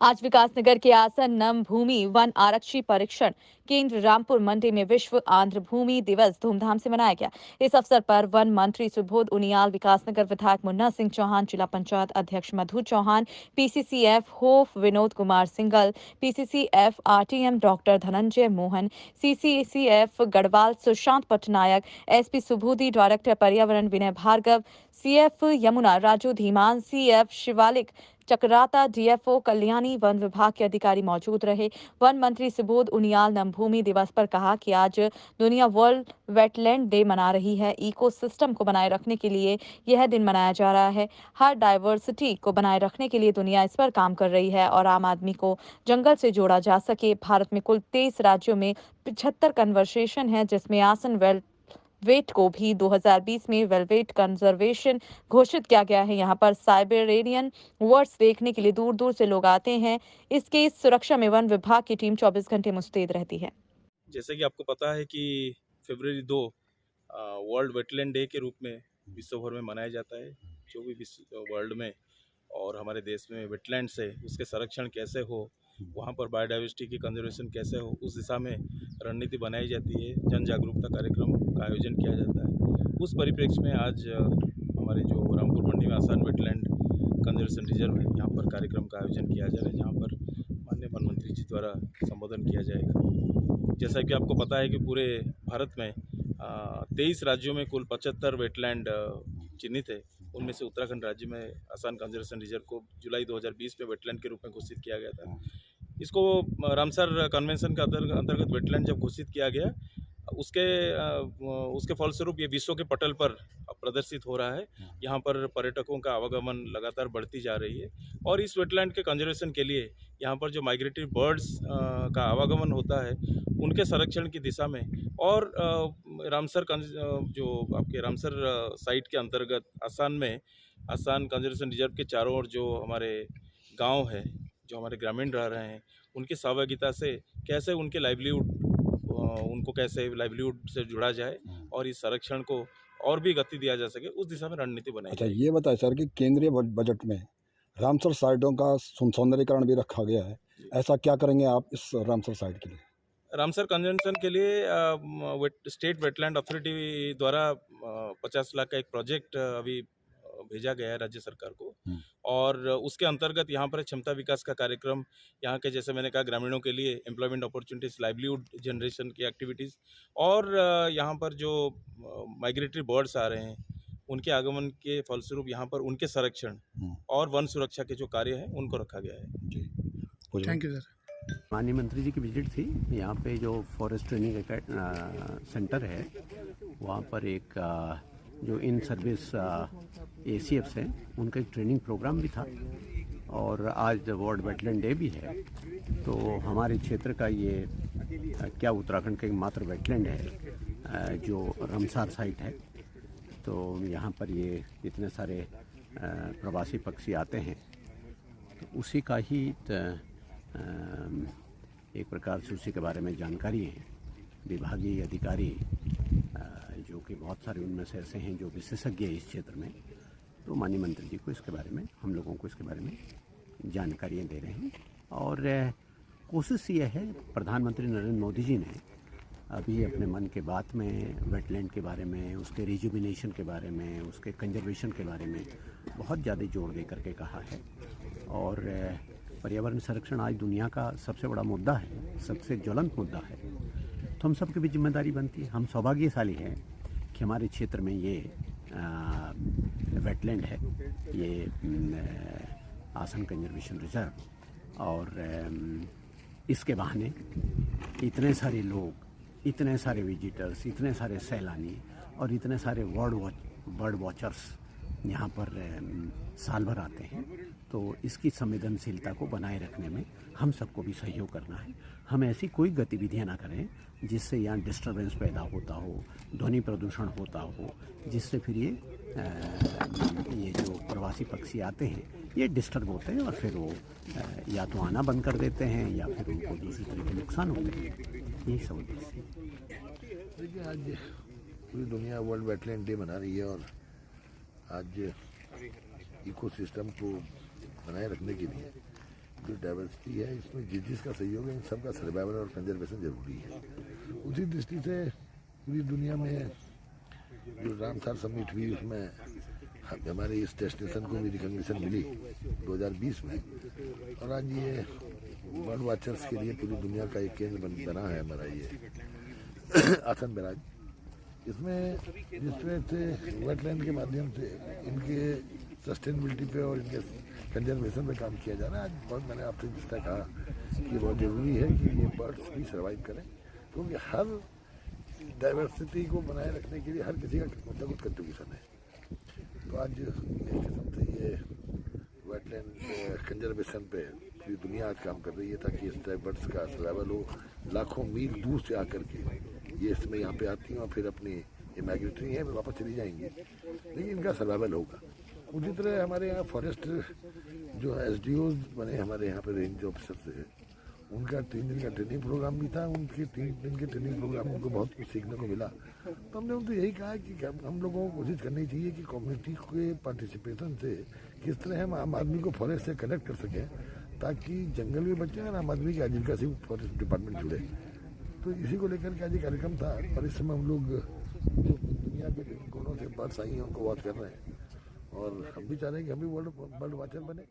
आज विकासनगर के आसन नम भूमि वन आरक्षी परीक्षण केंद्र रामपुर मंडी में विश्व आंध्र भूमि दिवस धूमधाम से मनाया गया। इस अवसर पर वन मंत्री सुबोध उनियाल, विकासनगर विधायक मुन्ना सिंह चौहान, जिला पंचायत अध्यक्ष Madhu Chauhan, PCCF HoFF Vinod Kumar Singhal, PCCF RTM doctor Dhananjay Mohan, CCCF Garhwal Sushant Patnaik, SP Subudhi, director पर्यावरण Vinay Bhargava, CF Yamuna Raju Dhiman, CF Shivalik Chakrata, DFO Kalyani, वन विभाग के अधिकारी मौजूद रहे। वन मंत्री सुबोध उनियाल नमभूमि दिवस पर कहा कि आज दुनिया वर्ल्ड वेटलैंड डे मना रही है। इकोसिस्टम को बनाए रखने के लिए यह दिन मनाया जा रहा है। हर डाइवर्सिटी को बनाए रखने के लिए दुनिया इस पर काम कर रही है और आम आदमी को जंगल से जोड़ा जा सके। भारत में कुल 23 राज्यों में 75 कन्वर्सेशन है, जिसमें आसन वेट को भी 2020 में वेलवेट कंजर्वेशन घोषित किया गया है। यहाँ पर साइबेरियन वर्ड्स देखने के लिए दूर दूर से लोग आते हैं। इसके सुरक्षा में वन विभाग की टीम 24 घंटे मुस्तैद रहती है। जैसे कि आपको पता है कि फरवरी 2 वर्ल्ड वेटलैंड डे के रूप में विश्व भर में मनाया जाता है। जो भी विश्व वर्ल्ड में और हमारे देश में वेटलैंड्स है, उसके संरक्षण कैसे हो, वहाँ पर बायोडाइवर्सिटी की कंजर्वेशन कैसे हो, उस दिशा में रणनीति बनाई जाती है। जन जागरूकता कार्यक्रम का आयोजन किया जाता है। उस परिप्रेक्ष्य में आज हमारे जो रामपुर मंडी में आसान वेटलैंड कंजर्वेशन रिजर्व है, यहाँ पर कार्यक्रम का आयोजन किया जा रहा है, जहाँ पर माननीय वन मंत्री जी द्वारा संबोधन किया जाएगा। जैसा कि आपको पता है कि पूरे भारत में 23 राज्यों में कुल 75 वेटलैंड चिन्हित है। उनमें से उत्तराखंड राज्य में आसान कंजर्वेशन रिजर्व को जुलाई 2020 में वेटलैंड के रूप में घोषित किया गया था। इसको रामसर कन्वेंशन के अंतर्गत वेटलैंड जब घोषित किया गया, उसके फलस्वरूप ये विश्व के पटल पर प्रदर्शित हो रहा है। यहाँ पर पर्यटकों का आवागमन लगातार बढ़ती जा रही है और इस वेटलैंड के कंजर्वेशन के लिए यहाँ पर जो माइग्रेटरी बर्ड्स का आवागमन होता है, उनके संरक्षण की दिशा में और रामसर जो आपके रामसर साइट के अंतर्गत आसान कंजर्वेशन रिजर्व के चारों ओर जो हमारे गांव है, जो हमारे ग्रामीण रह रहे हैं, उनकी सहभागिता से कैसे उनको कैसे लाइवलीहुड से जुड़ा जाए और इस संरक्षण को और भी गति दिया जा सके, उस दिशा में रणनीति बनाई। अच्छा, ये बताएं सर कि केंद्रीय बजट में रामसर साइटों का सौंदर्यीकरण भी रखा गया है। ऐसा क्या करेंगे आप इस रामसर साइट के लिए? रामसर कन्वेंशन के लिए स्टेट वेटलैंड अथॉरिटी द्वारा 50 लाख का एक प्रोजेक्ट अभी भेजा गया है राज्य सरकार को और उसके अंतर्गत यहाँ पर क्षमता विकास का कार्यक्रम, यहाँ के जैसे मैंने कहा ग्रामीणों के लिए एम्प्लॉयमेंट अपॉर्चुनिटीज, लाइवलीहुड जनरेशन की एक्टिविटीज़ और यहाँ पर जो माइग्रेटरी बर्ड्स आ रहे हैं, उनके आगमन के फलस्वरूप यहाँ पर उनके संरक्षण और वन सुरक्षा के जो कार्य हैं, उनको रखा गया है। Thank you sir. माननीय मंत्री जी की विजिट थी। यहाँ पे जो फॉरेस्ट ट्रेनिंग सेंटर है, वहाँ पर एक जो इन सर्विस ACFs हैं, उनका एक ट्रेनिंग प्रोग्राम भी था और आज वर्ल्ड वेटलैंड डे भी है। तो हमारे क्षेत्र का ये क्या उत्तराखंड का एकमात्र वेटलैंड है जो रामसर साइट है। तो यहाँ पर ये इतने सारे प्रवासी पक्षी आते हैं, तो उसी का ही एक प्रकार से उसी के बारे में जानकारी है। विभागीय अधिकारी जो कि बहुत सारे उनमें से ऐसे हैं जो विशेषज्ञ हैं इस क्षेत्र में, तो माननीय मंत्री जी को इसके बारे में, हम लोगों को इसके बारे में जानकारियाँ दे रहे हैं। और कोशिश ये है, प्रधानमंत्री नरेंद्र मोदी जी ने अभी अपने मन की बात में वेटलैंड के बारे में, उसके रिजुविनेशन के बारे में, उसके कंजर्वेशन के बारे में बहुत ज़्यादा जोर दे करके कहा है। और पर्यावरण संरक्षण आज दुनिया का सबसे बड़ा मुद्दा है, सबसे ज्वलंत मुद्दा है। तो हम सबकी भी जिम्मेदारी बनती है। हम सौभाग्यशाली हैं कि हमारे क्षेत्र में ये वेटलैंड है, ये आसन कंजर्वेशन रिजर्व, और इसके बहाने इतने सारे लोग, इतने सारे विजिटर्स, इतने सारे सैलानी और इतने सारे बर्ड वॉचर्स यहाँ पर साल भर आते हैं। तो इसकी संवेदनशीलता को बनाए रखने में हम सबको भी सहयोग करना है। हम ऐसी कोई गतिविधियाँ ना करें जिससे यहाँ डिस्टर्बेंस पैदा होता हो, ध्वनि प्रदूषण होता हो, जिससे फिर ये जो प्रवासी पक्षी आते हैं ये डिस्टर्ब होते हैं और फिर वो या तो आना बंद कर देते हैं या फिर उनको दूसरी तरह के नुकसान होते हैं। यही सब उद्देश्य है। देखिए, आज पूरी दुनिया वर्ल्ड वेटलैंड डे मना रही है और आज इकोसिस्टम को बनाए रखने के लिए जो डाइवर्सिटी है इसमें जिसका सहयोग है इन सबका सर्वाइवल और कंजर्वेशन जरूरी है। उसी दृष्टि से पूरी दुनिया में जो रामसर समिट हुई उसमें हमारे इस डेस्टिनेशन को भी रिकॉग्निशन मिली 2020 में, और आज ये बर्ड वॉचर्स के लिए पूरी दुनिया का एक केंद्र बना है हमारा ये आसन बैराज। इसमें जिस तरह से वेटलैंड के माध्यम से इनके सस्टेनेबिलिटी पे और इनके कंजर्वेशन पे काम किया जा रहा है। आज बहुत मैंने आपसे जिस तरह कहा कि बहुत ज़रूरी है कि ये बर्ड्स भी सर्वाइव करें, क्योंकि हर डाइवर्सिटी को बनाए रखने के लिए हर किसी का कुछ ना कुछ कंट्रीब्यूशन है। तो आज एक किस्म से ये वेटलैंड कंजर्वेशन पे पूरी दुनिया आज काम कर रही है ताकि इस टाइप बर्ड्स का सर्वाइवल हो। लाखों मील दूर से आकर के ये इसमें यहाँ पे आती हैं और फिर अपनी ये माइग्रेटरी हैं, वापस चली जाएंगी, लेकिन इनका सर्वाइवल होगा। उसी तरह हमारे यहाँ फॉरेस्ट जो SDOs बने हमारे यहाँ पे रेंज ऑफिसर से, उनका 3 दिन का ट्रेनिंग प्रोग्राम भी था। उनके 3 दिन के ट्रेनिंग प्रोग्राम में उनको बहुत कुछ सीखने को मिला। तो हमने उनको यही कहा कि हम लोगों को कोशिश करनी चाहिए कि कम्युनिटी के पार्टिसिपेशन से किस तरह हम आम आदमी को फॉरेस्ट से कनेक्ट कर सकें ताकि जंगल भी बचे और आम आदमी की आजीविका से फॉरेस्ट डिपार्टमेंट जुड़े। तो इसी को लेकर के आज एक कार्यक्रम था और इस समय हम लोग जो दुनिया के कोनों से बर्ड्स आई हैं उनको वॉच कर रहे हैं, और हम भी चाह रहे हैं कि हम भी वर्ल्ड बर्ड वॉचर बने।